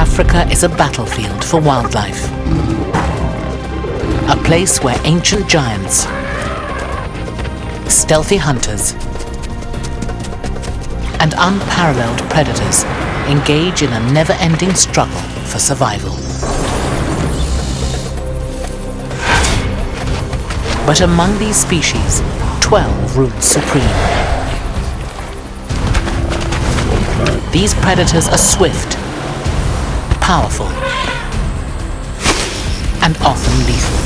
Africa is a battlefield for wildlife. A place where ancient giants, stealthy hunters, and unparalleled predators engage in a never-ending struggle for survival. But among these species, 12 rule supreme. These predators are swift, powerful, and often lethal.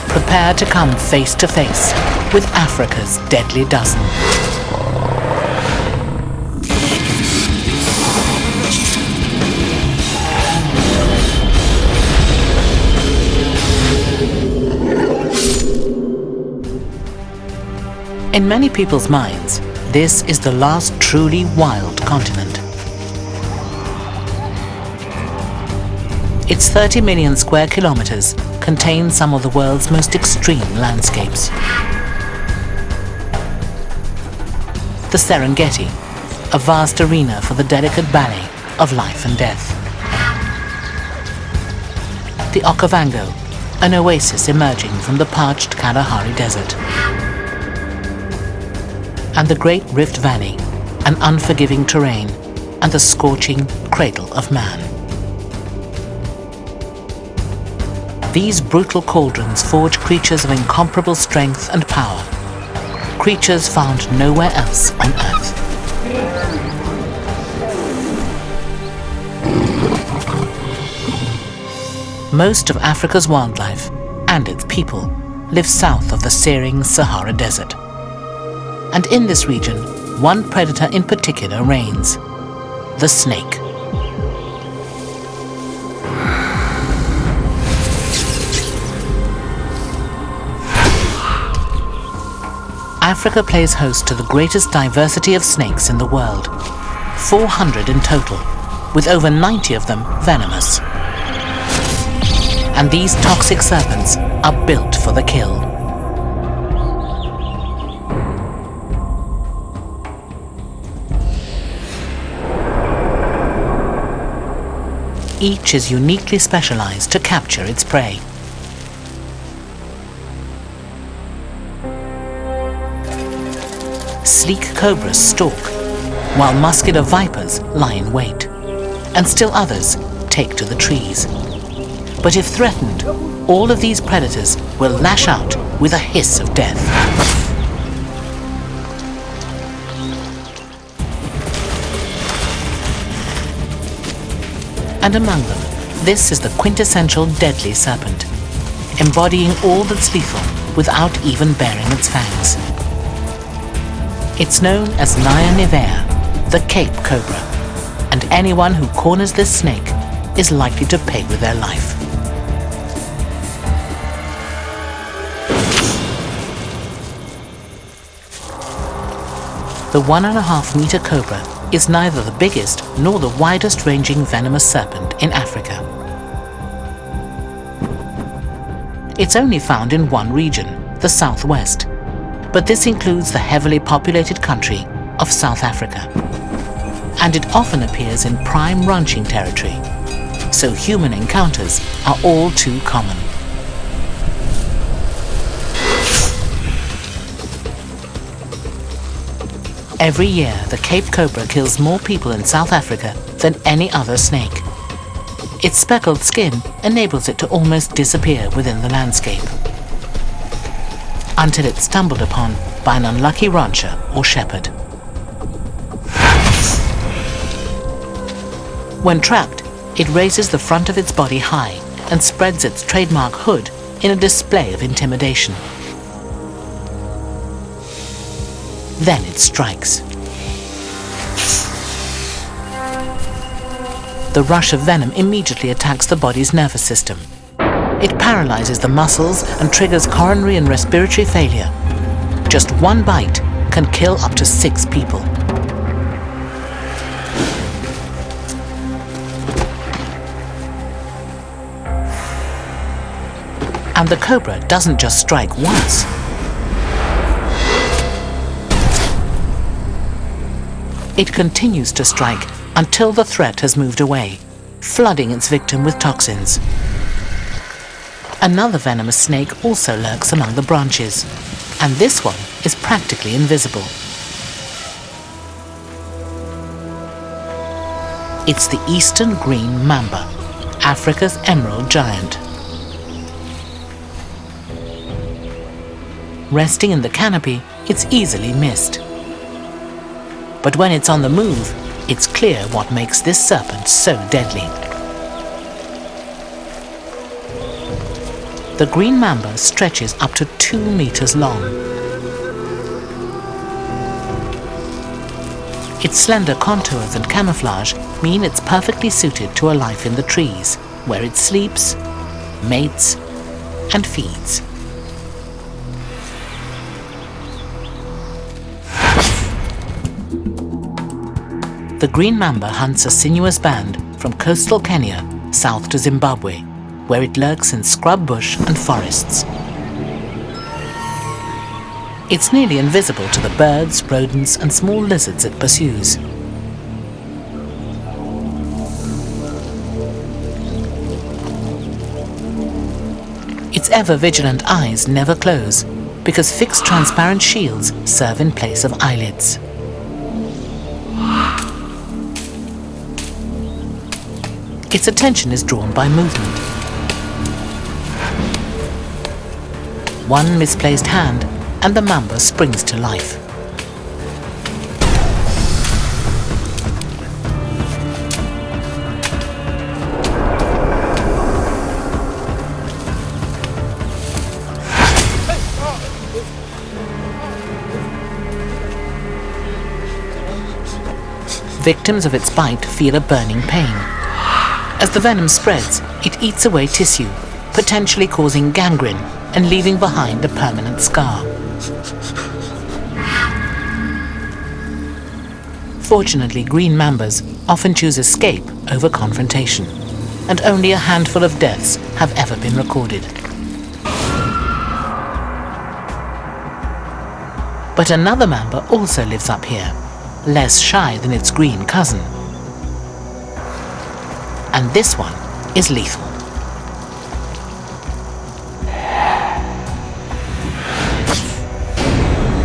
Prepare to come face to face with Africa's deadly dozen. In many people's minds, this is the last truly wild continent. Its 30 million square kilometers contains some of the world's most extreme landscapes. The Serengeti, a vast arena for the delicate ballet of life and death. The Okavango, an oasis emerging from the parched Kalahari Desert. And the Great Rift Valley, an unforgiving terrain and the scorching cradle of man. These brutal cauldrons forge creatures of incomparable strength and power, creatures found nowhere else on Earth. Most of Africa's wildlife and its people live south of the searing Sahara Desert. And in this region, one predator in particular reigns: the snake. Africa plays host to the greatest diversity of snakes in the world, 400 in total, with over 90 of them venomous. And these toxic serpents are built for the kill. Each is uniquely specialized to capture its prey. Sleek cobras stalk, while muscular vipers lie in wait, and still others take to the trees. But if threatened, all of these predators will lash out with a hiss of death. And among them, this is the quintessential deadly serpent, embodying all that's lethal without even baring its fangs. It's known as Naya nivea, the Cape Cobra, and anyone who corners this snake is likely to pay with their life. The 1.5-meter cobra is neither the biggest nor the widest-ranging venomous serpent in Africa. It's only found in one region, the southwest, but this includes the heavily populated country of South Africa. And it often appears in prime ranching territory, so human encounters are all too common. Every year, the Cape Cobra kills more people in South Africa than any other snake. Its speckled skin enables it to almost disappear within the landscape, until it's stumbled upon by an unlucky rancher or shepherd. When trapped, it raises the front of its body high and spreads its trademark hood in a display of intimidation. Then it strikes. The rush of venom immediately attacks the body's nervous system. It paralyzes the muscles and triggers coronary and respiratory failure. Just one bite can kill up to 6 people. And the cobra doesn't just strike once. It continues to strike until the threat has moved away, flooding its victim with toxins. Another venomous snake also lurks among the branches, and this one is practically invisible. It's the eastern green mamba, Africa's emerald giant. Resting in the canopy, it's easily missed. But when it's on the move, it's clear what makes this serpent so deadly. The green mamba stretches up to 2 meters long. Its slender contours and camouflage mean it's perfectly suited to a life in the trees, where it sleeps, mates, and feeds. The green mamba hunts a sinuous band from coastal Kenya south to Zimbabwe, where it lurks in scrub bush and forests. It's nearly invisible to the birds, rodents, and small lizards it pursues. Its ever-vigilant eyes never close, because fixed transparent shields serve in place of eyelids. Its attention is drawn by movement. One misplaced hand, and the mamba springs to life. Victims of its bite feel a burning pain. As the venom spreads, it eats away tissue, potentially causing gangrene and leaving behind a permanent scar. Fortunately, green mambas often choose escape over confrontation, and only a handful of deaths have ever been recorded. But another mamba also lives up here, less shy than its green cousin. And this one is lethal.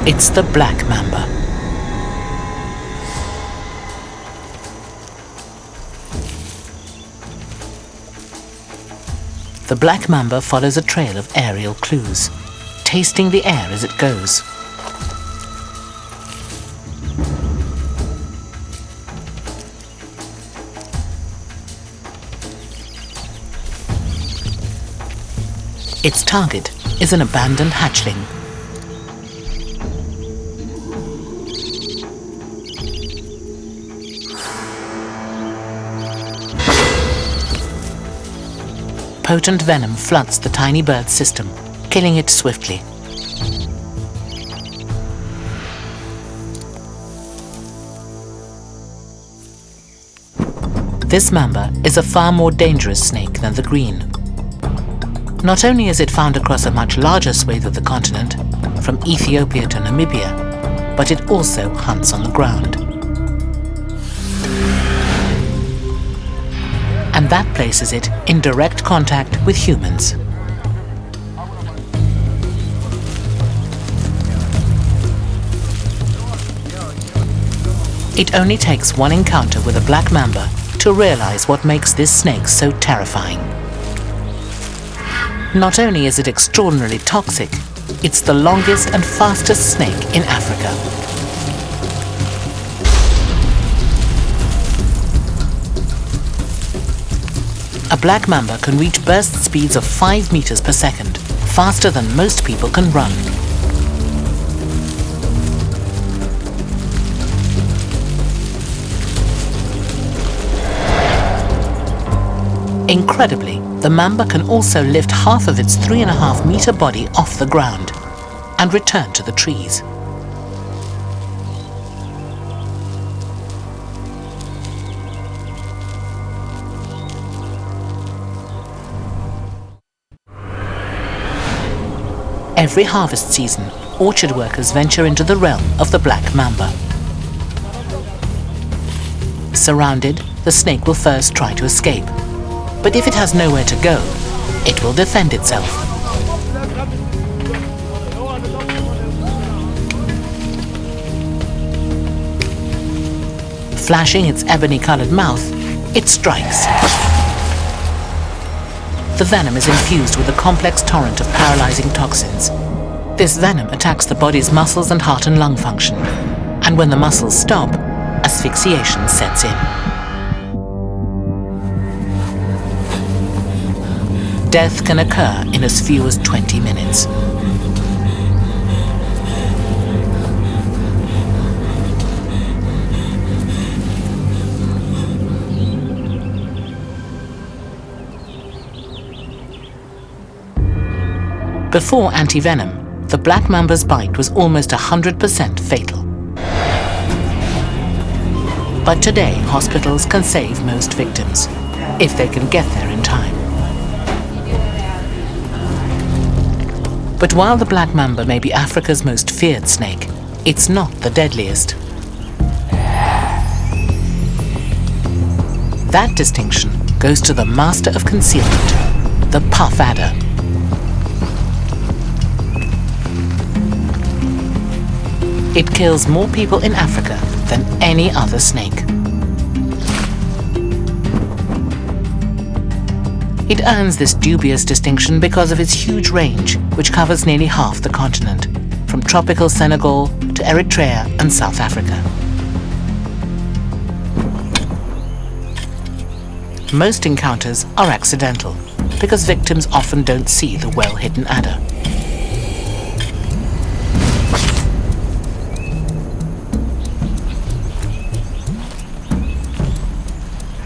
It's the black mamba. The black mamba follows a trail of aerial clues, tasting the air as it goes. Its target is an abandoned hatchling. Potent venom floods the tiny bird's system, killing it swiftly. This mamba is a far more dangerous snake than the green. Not only is it found across a much larger swathe of the continent, from Ethiopia to Namibia, but it also hunts on the ground. And that places it in direct contact with humans. It only takes one encounter with a black mamba to realize what makes this snake so terrifying. Not only is it extraordinarily toxic, it's the longest and fastest snake in Africa. A black mamba can reach burst speeds of 5 meters per second, faster than most people can run. Incredibly, the mamba can also lift half of its 3.5-meter body off the ground and return to the trees. Every harvest season, orchard workers venture into the realm of the black mamba. surrounded, the snake will first try to escape. But if it has nowhere to go, it will defend itself. Flashing its ebony-colored mouth, it strikes. The venom is infused with a complex torrent of paralyzing toxins. This venom attacks the body's muscles and heart and lung function, and when the muscles stop, asphyxiation sets in. Death can occur in as few as 20 minutes. Before antivenom, the black mamba's bite was almost 100% fatal. But today, hospitals can save most victims, if they can get there in time. But while the black mamba may be Africa's most feared snake, it's not the deadliest. That distinction goes to the master of concealment, the puff adder. It kills more people in Africa than any other snake. It earns this dubious distinction because of its huge range, which covers nearly half the continent, from tropical Senegal to Eritrea and South Africa. Most encounters are accidental, because victims often don't see the well-hidden adder.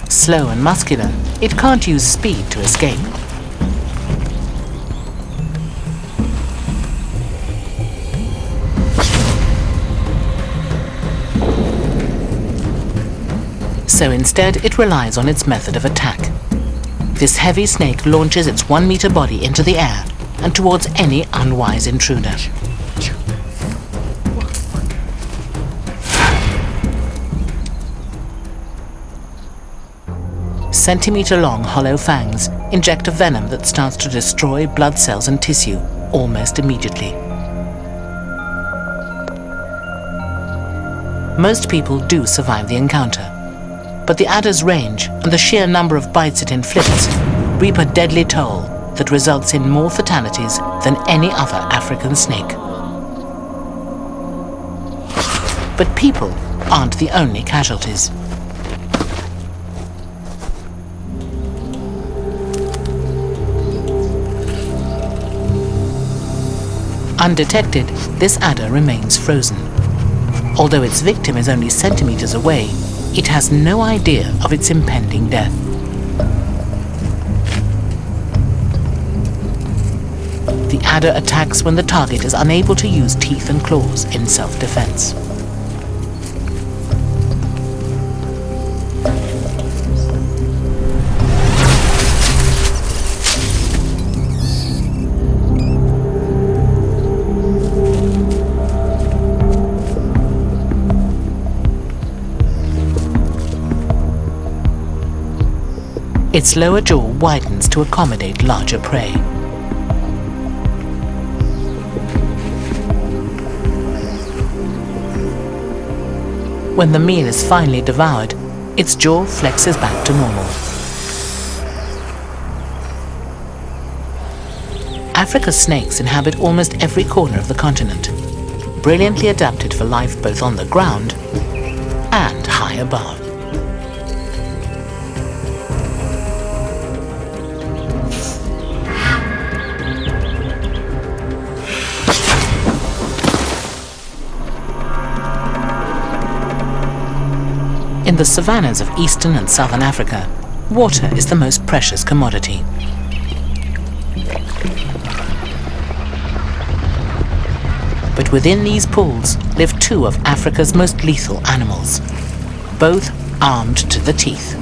Slow and muscular, it can't use speed to escape. So instead, it relies on its method of attack. This heavy snake launches its 1-meter body into the air and towards any unwise intruder. Centimeter-long hollow fangs inject a venom that starts to destroy blood cells and tissue almost immediately. Most people do survive the encounter, but the adder's range and the sheer number of bites it inflicts reap a deadly toll that results in more fatalities than any other African snake. But people aren't the only casualties. Undetected, this adder remains frozen. Although its victim is only centimeters away, it has no idea of its impending death. The adder attacks when the target is unable to use teeth and claws in self-defense. Its lower jaw widens to accommodate larger prey. When the meal is finally devoured, its jaw flexes back to normal. Africa's snakes inhabit almost every corner of the continent, brilliantly adapted for life both on the ground and high above. In the savannas of eastern and southern Africa, water is the most precious commodity. But within these pools live two of Africa's most lethal animals, both armed to the teeth.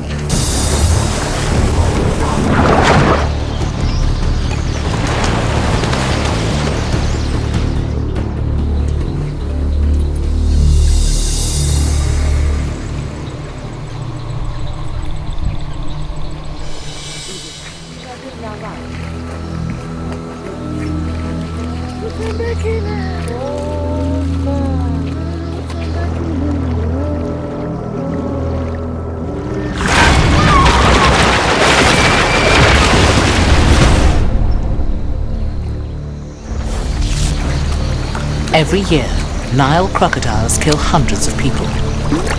Every year, Nile crocodiles kill hundreds of people,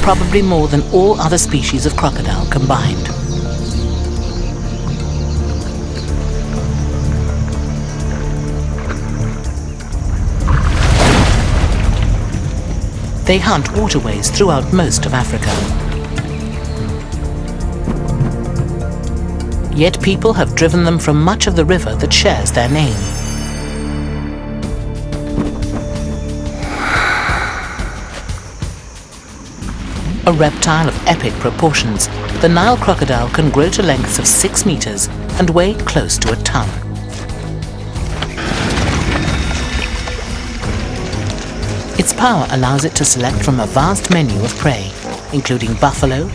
probably more than all other species of crocodile combined. They hunt waterways throughout most of Africa. Yet people have driven them from much of the river that shares their name. A reptile of epic proportions, the Nile crocodile can grow to lengths of 6 meters and weigh close to a ton. Its power allows it to select from a vast menu of prey, including buffalo,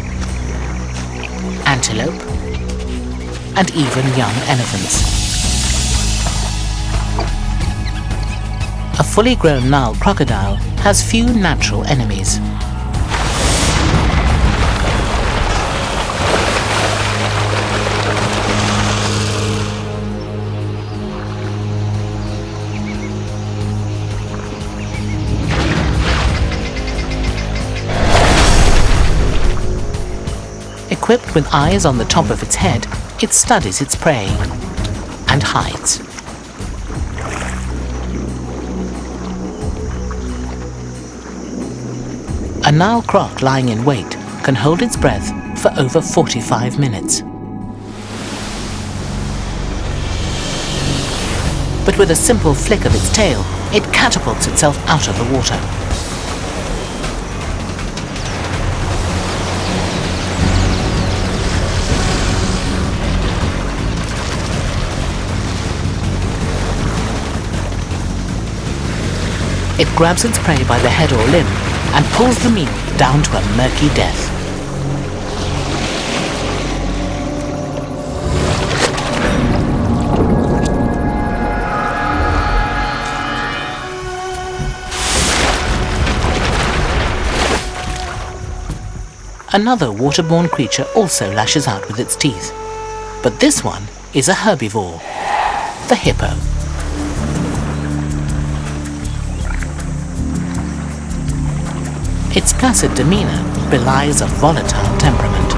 antelope, and even young elephants. A fully grown Nile crocodile has few natural enemies. Equipped with eyes on the top of its head, it studies its prey and hides. A Nile croc lying in wait can hold its breath for over 45 minutes. But with a simple flick of its tail, it catapults itself out of the water. It grabs its prey by the head or limb and pulls the meat down to a murky death. Another waterborne creature also lashes out with its teeth, but this one is a herbivore, the hippo. Its placid demeanor belies a volatile temperament.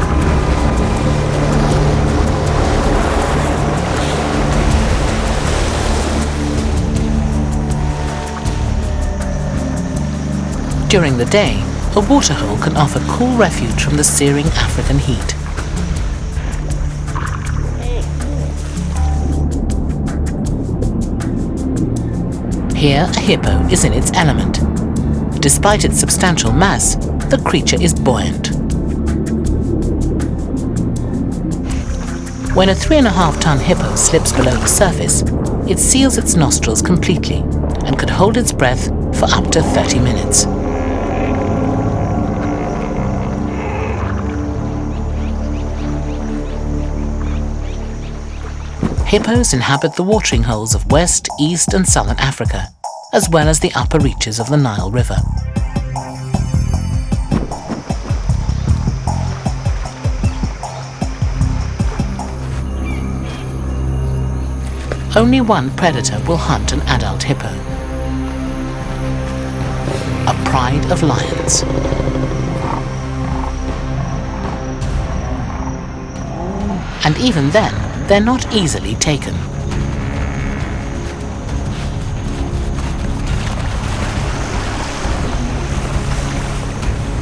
During the day, a waterhole can offer cool refuge from the searing African heat. Here, a hippo is in its element. Despite its substantial mass, the creature is buoyant. When a 3.5-ton hippo slips below the surface, it seals its nostrils completely and could hold its breath for up to 30 minutes. Hippos inhabit the watering holes of West, East, and Southern Africa, as well as the upper reaches of the Nile River. Only one predator will hunt an adult hippo. A pride of lions. And even then, they're not easily taken.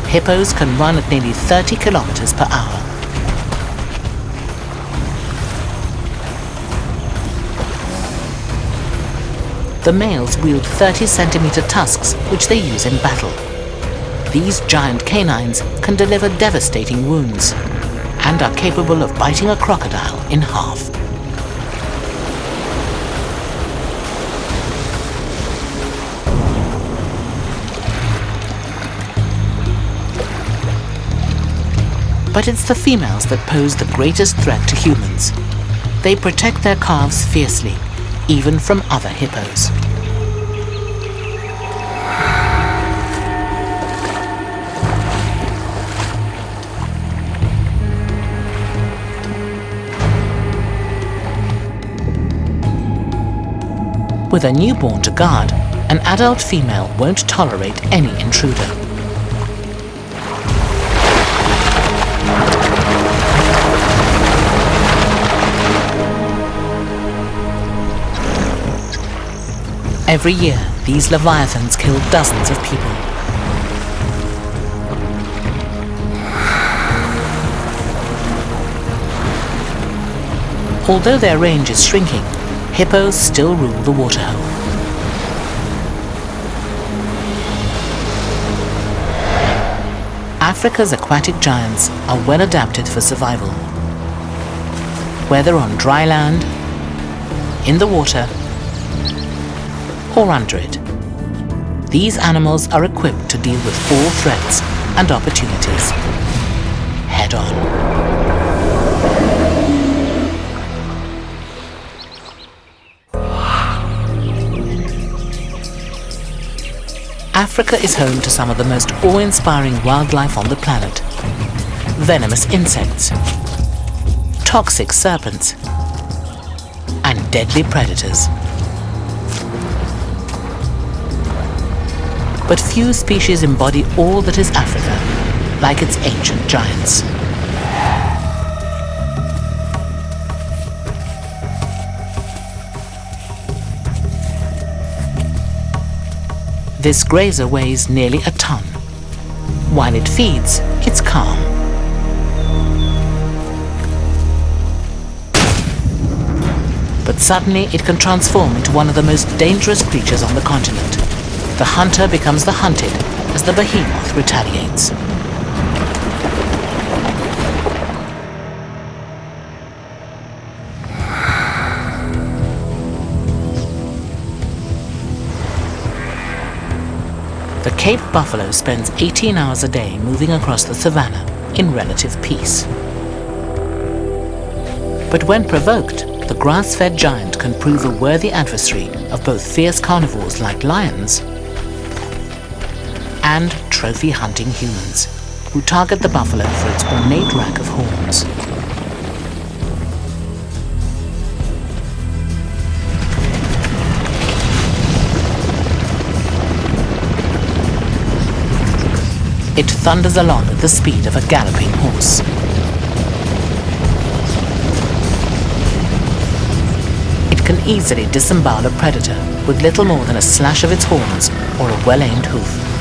Hippos can run at nearly 30 kilometers per hour. The males wield 30-centimeter tusks, which they use in battle. These giant canines can deliver devastating wounds and are capable of biting a crocodile in half. But it's the females that pose the greatest threat to humans. They protect their calves fiercely, even from other hippos. With a newborn to guard, An adult female won't tolerate any intruder. Every year, these leviathans kill dozens of people. Although their range is shrinking, hippos still rule the waterhole. Africa's aquatic giants are well adapted for survival. Whether on dry land, in the water, or under it, these animals are equipped to deal with all threats and opportunities head on. Africa is home to some of the most awe-inspiring wildlife on the planet. Venomous insects, toxic serpents, and deadly predators. But few species embody all that is Africa, like its ancient giants. This grazer weighs nearly a ton. While it feeds, it's calm. But suddenly it can transform into one of the most dangerous creatures on the continent. The hunter becomes the hunted as the behemoth retaliates. The Cape buffalo spends 18 hours a day moving across the savanna in relative peace. But when provoked, the grass-fed giant can prove a worthy adversary of both fierce carnivores like lions and trophy-hunting humans, who target the buffalo for its ornate rack of horns. It thunders along at the speed of a galloping horse. It can easily disembowel a predator with little more than a slash of its horns or a well-aimed hoof.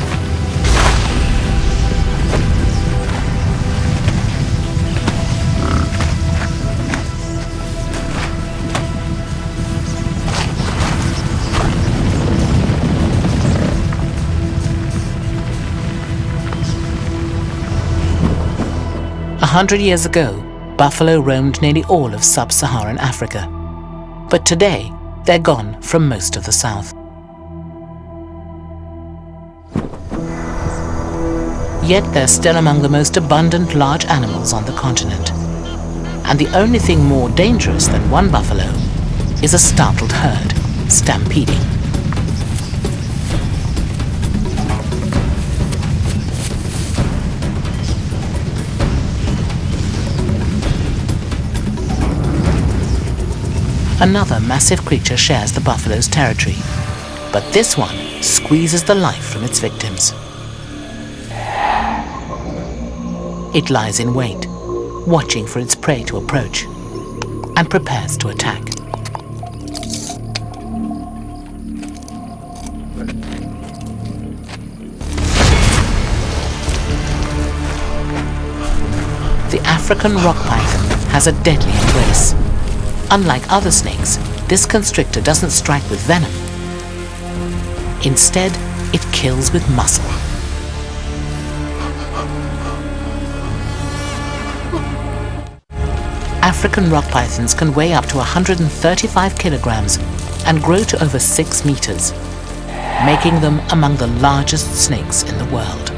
A 100 years ago, buffalo roamed nearly all of sub-Saharan Africa. But today, they're gone from most of the south. Yet they're still among the most abundant large animals on the continent. And the only thing more dangerous than one buffalo is a startled herd stampeding. Another massive creature shares the buffalo's territory, but this one squeezes the life from its victims. It lies in wait, watching for its prey to approach, and prepares to attack. The African rock python has a deadly embrace. Unlike other snakes, this constrictor doesn't strike with venom. Instead, it kills with muscle. African rock pythons can weigh up to 135 kilograms and grow to over 6 meters, making them among the largest snakes in the world.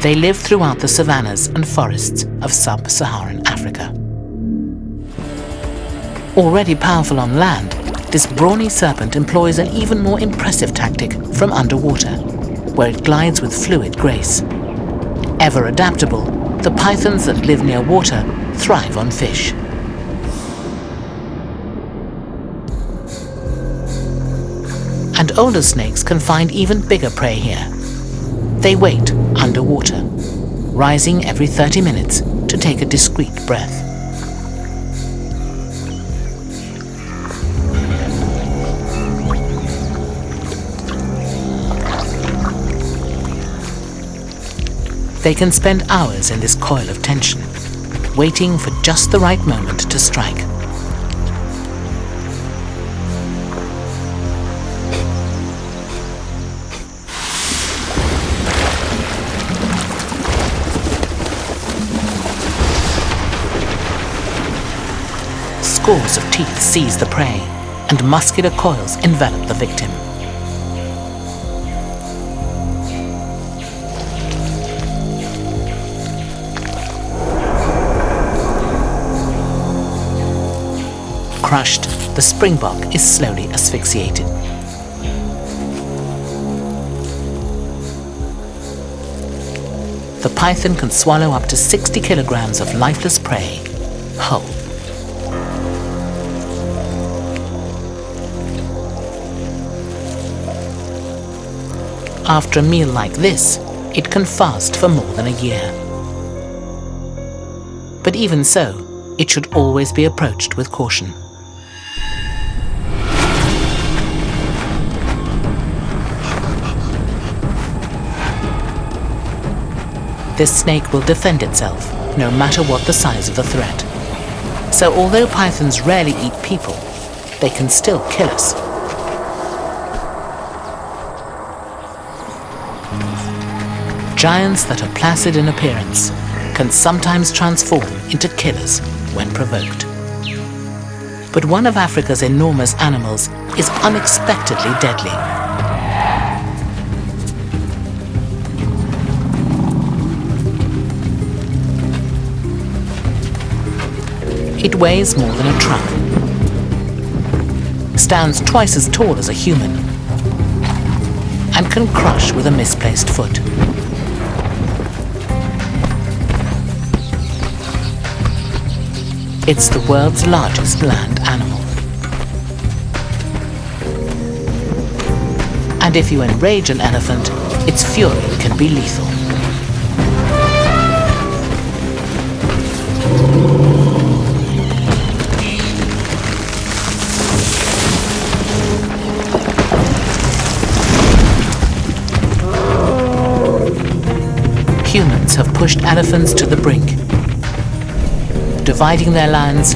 They live throughout the savannas and forests of sub-Saharan Africa. Already powerful on land, this brawny serpent employs an even more impressive tactic from underwater, where it glides with fluid grace. Ever adaptable, the pythons that live near water thrive on fish. and older snakes can find even bigger prey here. They wait underwater, rising every 30 minutes to take a discreet breath. They can spend hours in this coil of tension, waiting for just the right moment to strike. Scores of teeth seize the prey, and muscular coils envelop the victim. Crushed, the springbok is slowly asphyxiated. The python can swallow up to 60 kilograms of lifeless prey whole. After a meal like this, it can fast for more than a year. But even so, it should always be approached with caution. This snake will defend itself, no matter what the size of the threat. So although pythons rarely eat people, they can still kill us. Giants that are placid in appearance can sometimes transform into killers when provoked. But one of Africa's enormous animals is unexpectedly deadly. It weighs more than a truck, stands twice as tall as a human, and can crush with a misplaced foot. It's the world's largest land animal. And if you enrage an elephant, its fury can be lethal. Humans have pushed elephants to the brink, dividing their lands,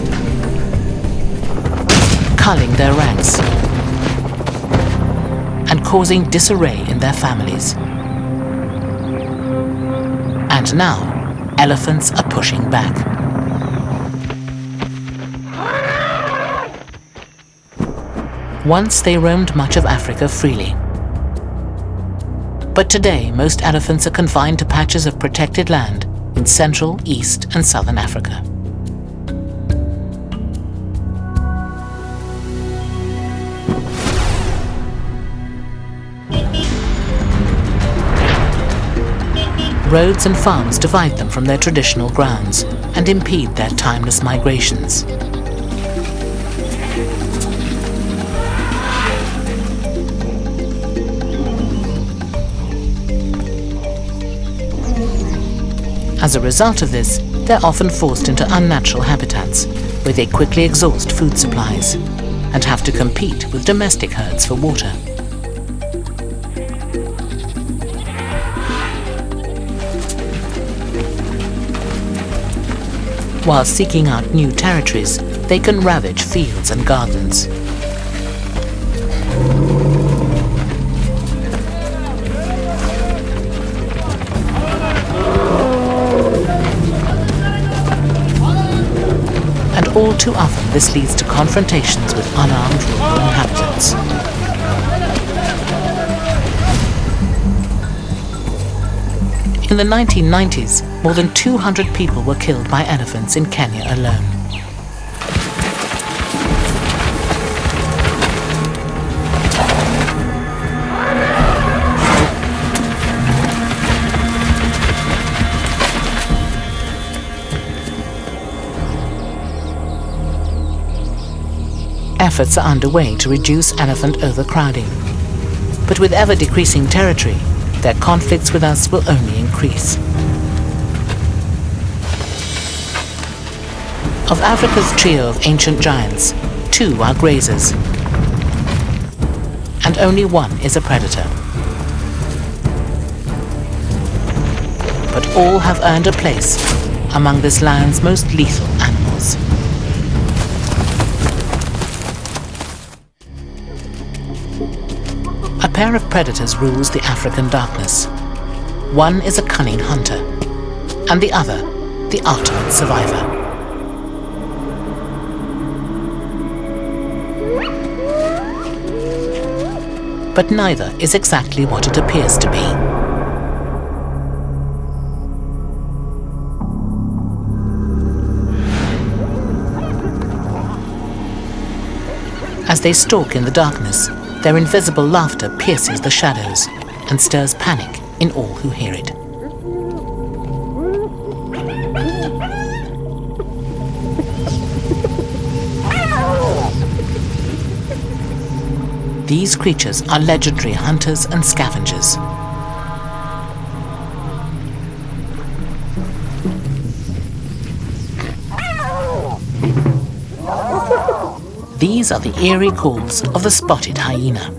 culling their ranks, and causing disarray in their families. And now, elephants are pushing back. Once they roamed much of Africa freely. But today, most elephants are confined to patches of protected land in Central, East, and Southern Africa. Roads and farms divide them from their traditional grounds and impede their timeless migrations. As a result of this, they're often forced into unnatural habitats, where they quickly exhaust food supplies and have to compete with domestic herds for water. While seeking out new territories, they can ravage fields and gardens. And all too often this leads to confrontations with unarmed rural inhabitants. In the 1990s, more than 200 people were killed by elephants in Kenya alone. Efforts are underway to reduce elephant overcrowding, But with ever-decreasing territory, their conflicts with us will only increase. Of Africa's trio of ancient giants, 2 are grazers, and only 1 is a predator. But all have earned a place among this land's most lethal animals. A pair of predators rules the African darkness. One is a cunning hunter, and the other, the ultimate survivor. But neither is exactly what it appears to be. As they stalk in the darkness, their invisible laughter pierces the shadows and stirs panic in all who hear it. These creatures are legendary hunters and scavengers. These are the eerie calls of the spotted hyena.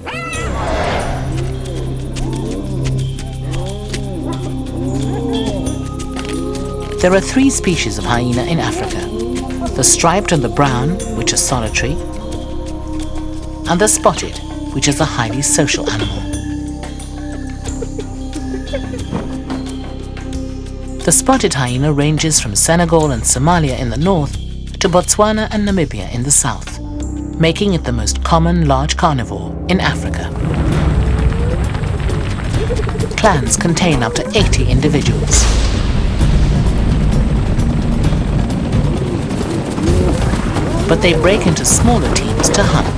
There are 3 species of hyena in Africa: the striped and the brown, which are solitary, and the spotted, which is a highly social animal. The spotted hyena ranges from Senegal and Somalia in the north to Botswana and Namibia in the south, making it the most common large carnivore in Africa. Clans contain up to 80 individuals. But they break into smaller teams to hunt.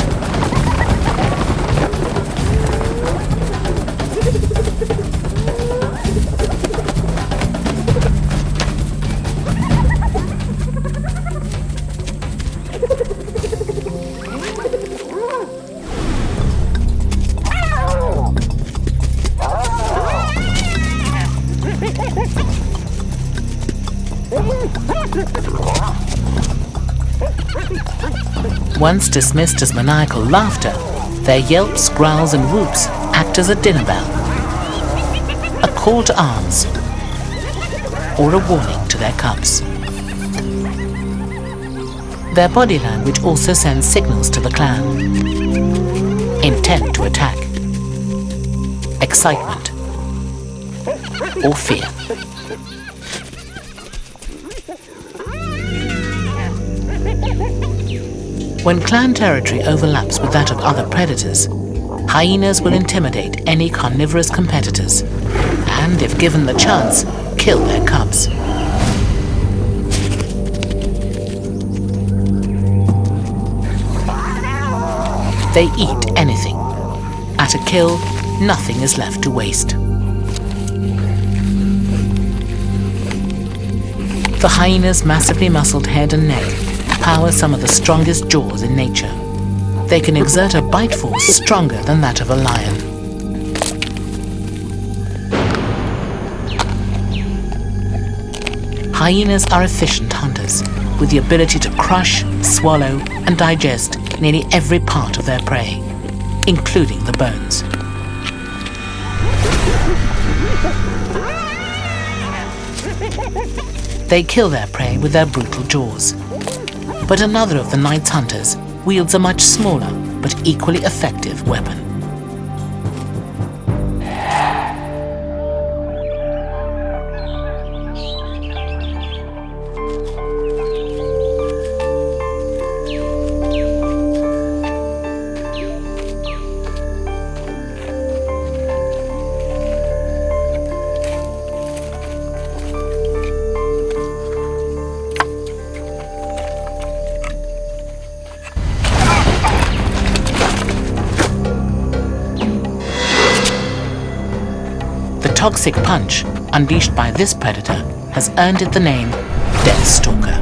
Once dismissed as maniacal laughter, their yelps, growls and whoops act as a dinner bell, a call to arms, or a warning to their cubs. Their body language also sends signals to the clan: intent to attack, excitement, or fear. When clan territory overlaps with that of other predators, hyenas will intimidate any carnivorous competitors and, if given the chance, kill their cubs. They eat anything. At a kill, nothing is left to waste. The hyena's massively muscled head and neck power some of the strongest jaws in nature. They can exert a bite force stronger than that of a lion. Hyenas are efficient hunters, with the ability to crush, swallow, and digest nearly every part of their prey, including the bones. They kill their prey with their brutal jaws. But another of the night's hunters wields a much smaller but equally effective weapon. The toxic punch unleashed by this predator has earned it the name Death Stalker.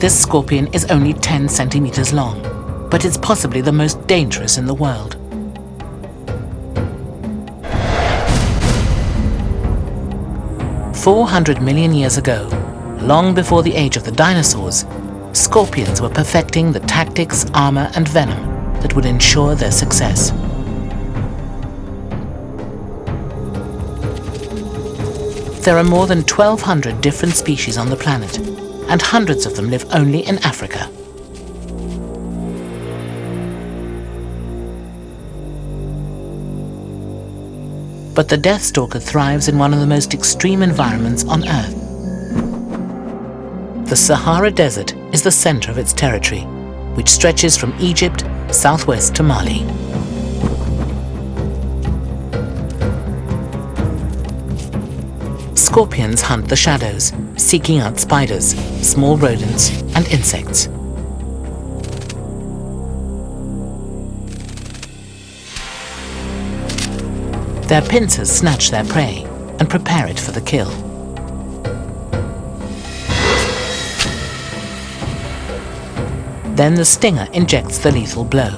This scorpion is only 10 centimeters long, but it's possibly the most dangerous in the world. "400 million years ago, long before the age of the dinosaurs, scorpions were perfecting the tactics, armor, and venom that would ensure their success. There are more than 1,200 different species on the planet, and hundreds of them live only in Africa. But the deathstalker thrives in one of the most extreme environments on Earth. The Sahara Desert is the center of its territory, which stretches from Egypt southwest to Mali. Scorpions hunt the shadows, seeking out spiders, small rodents, and insects. Their pincers snatch their prey and prepare it for the kill. Then the stinger injects the lethal blow.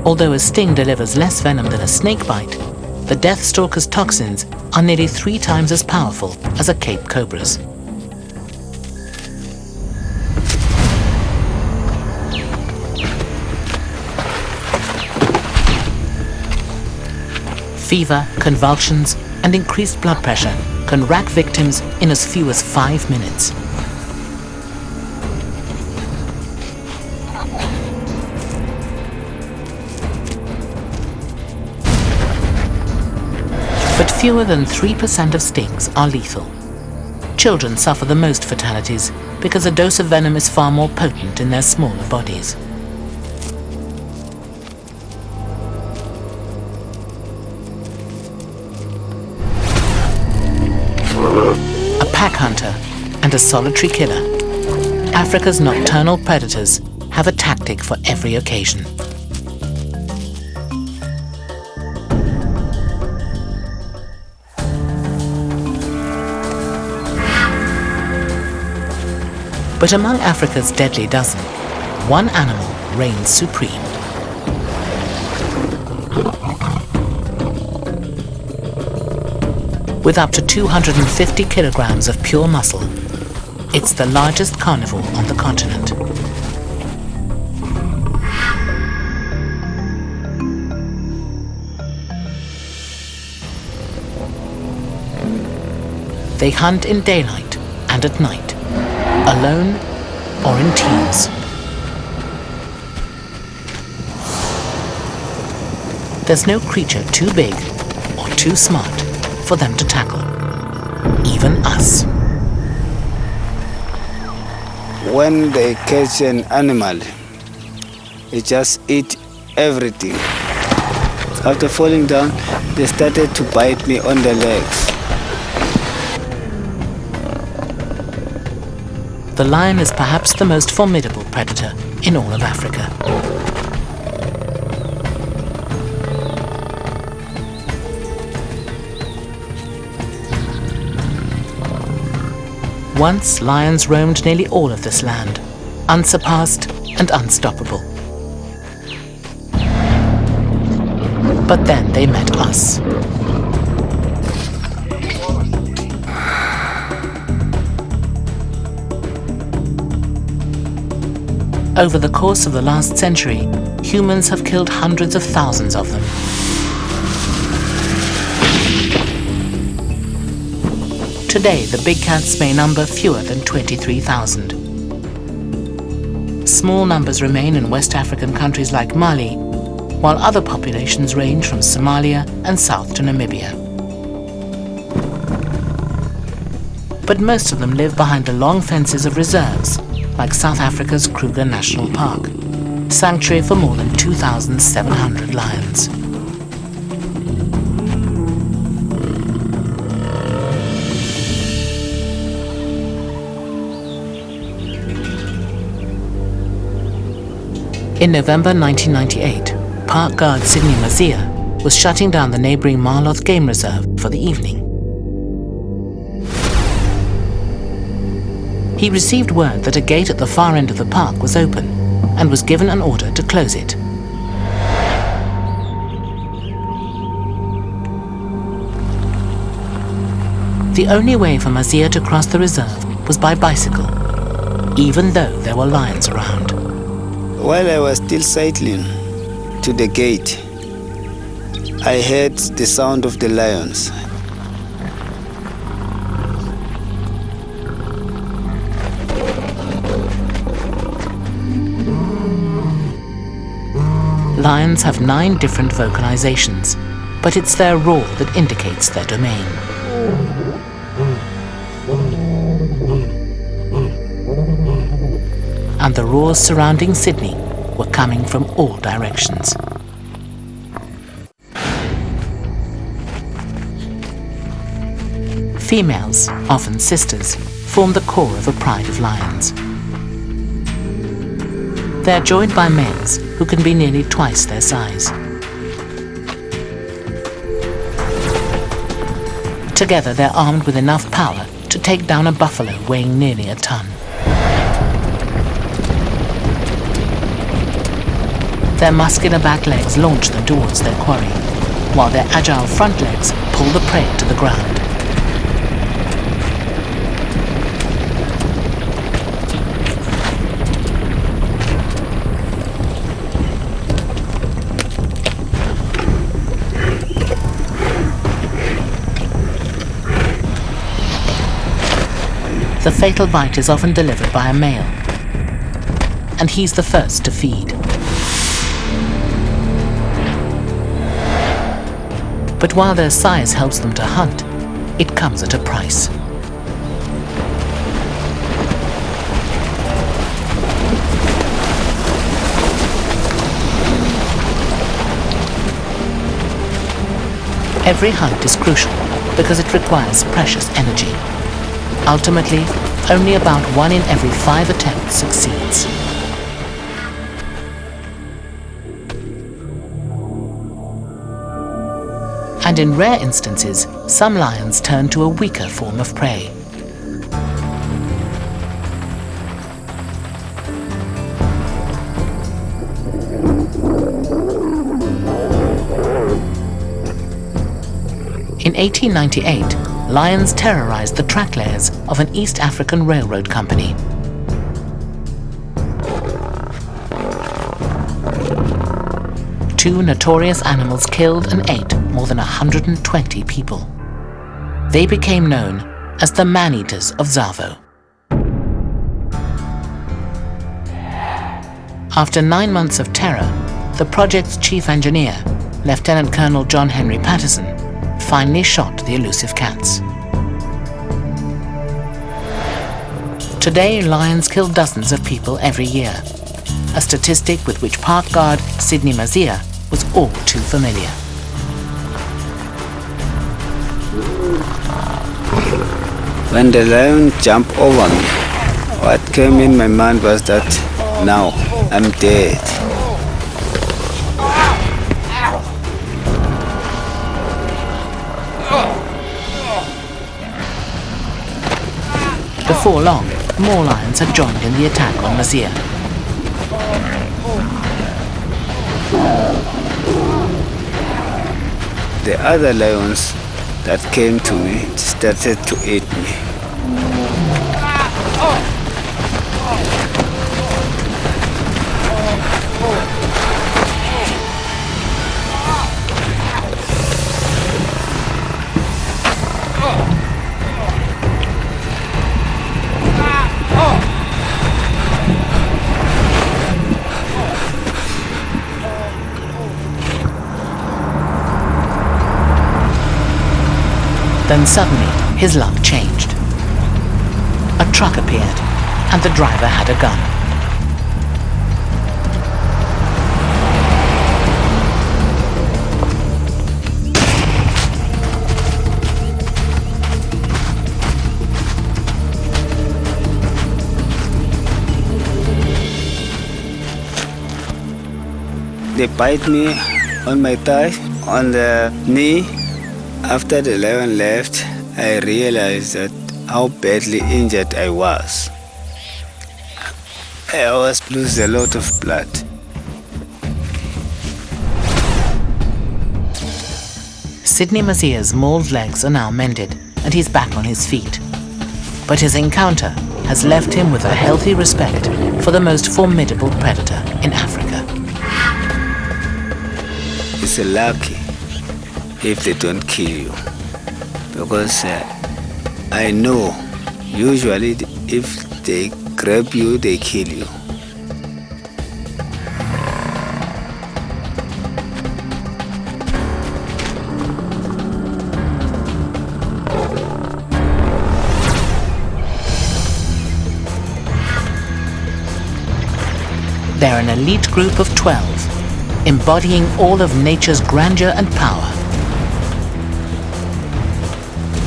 Although a sting delivers less venom than a snake bite, the deathstalker's toxins are nearly 3 times as powerful as a Cape cobra's. Fever, convulsions, and increased blood pressure can rack victims in as few as 5 minutes. But fewer than 3% of stings are lethal. Children suffer the most fatalities because a dose of venom is far more potent in their smaller bodies. A pack hunter and a solitary killer, Africa's nocturnal predators have a tactic for every occasion. But among Africa's deadly dozen, one animal reigns supreme. With up to 250 kilograms of pure muscle, it's the largest carnivore on the continent. They hunt in daylight and at night, alone or in teams. There's no creature too big or too smart for them to tackle, even us. When they catch an animal, they just eat everything. After falling down, they started to bite me on the legs. The lion is perhaps the most formidable predator in all of Africa. Once, lions roamed nearly all of this land, unsurpassed and unstoppable. But then they met us. Over the course of the last century, humans have killed hundreds of thousands of them. Today, the big cats may number fewer than 23,000. Small numbers remain in West African countries like Mali, while other populations range from Somalia and south to Namibia. But most of them live behind the long fences of reserves, like South Africa's Kruger National Park, sanctuary for more than 2,700 lions. In November 1998, park guard Sidney Mazia was shutting down the neighboring Marloth Game Reserve for the evening. He received word that a gate at the far end of the park was open and was given an order to close it. The only way for Mazir to cross the reserve was by bicycle, even though there were lions around. While I was still cycling to the gate, I heard the sound of the lions. Lions have 9 different vocalizations, but it's their roar that indicates their domain. And the roars surrounding Sydney were coming from all directions. Females, often sisters, form the core of a pride of lions. They are joined by males who can be nearly twice their size. Together they're armed with enough power to take down a buffalo weighing nearly a ton. Their muscular back legs launch them towards their quarry, while their agile front legs pull the prey to the ground. The fatal bite is often delivered by a male, and he's the first to feed. But while their size helps them to hunt, it comes at a price. Every hunt is crucial because it requires precious energy. Ultimately, only about 1 in every 5 attempts succeeds. And in rare instances, some lions turn to a weaker form of prey. In 1898, lions terrorized the track layers of an East African railroad company. Two notorious animals killed and ate more than 120 people. They became known as the man-eaters of Tsavo. After 9 months of terror, the project's chief engineer, Lieutenant Colonel John Henry Patterson, finally shot the elusive cats. Today, lions kill dozens of people every year, a statistic with which park guard Sidney Mazir was all too familiar. When the lion jumped over me, what came in my mind was that now I'm dead. Before long, more lions had joined in the attack on Mazir. The other lions that came to me started to eat me. Then suddenly, his luck changed. A truck appeared, and the driver had a gun. They bite me on my thigh, on the knee. After the lion left, I realized that how badly injured I was. I was losing a lot of blood. Sidney Mazia's mauled legs are now mended, and he's back on his feet. But his encounter has left him with a healthy respect for the most formidable predator in Africa. It's lucky if they don't kill you, because I know usually if they grab you, they kill you. They're an elite group of 12, embodying all of nature's grandeur and power.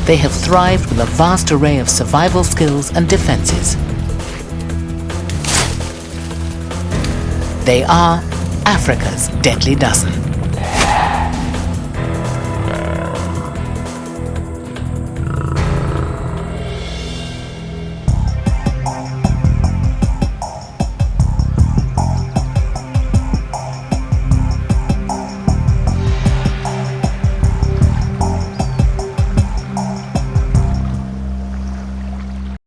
They have thrived with a vast array of survival skills and defenses. They are Africa's deadly dozen.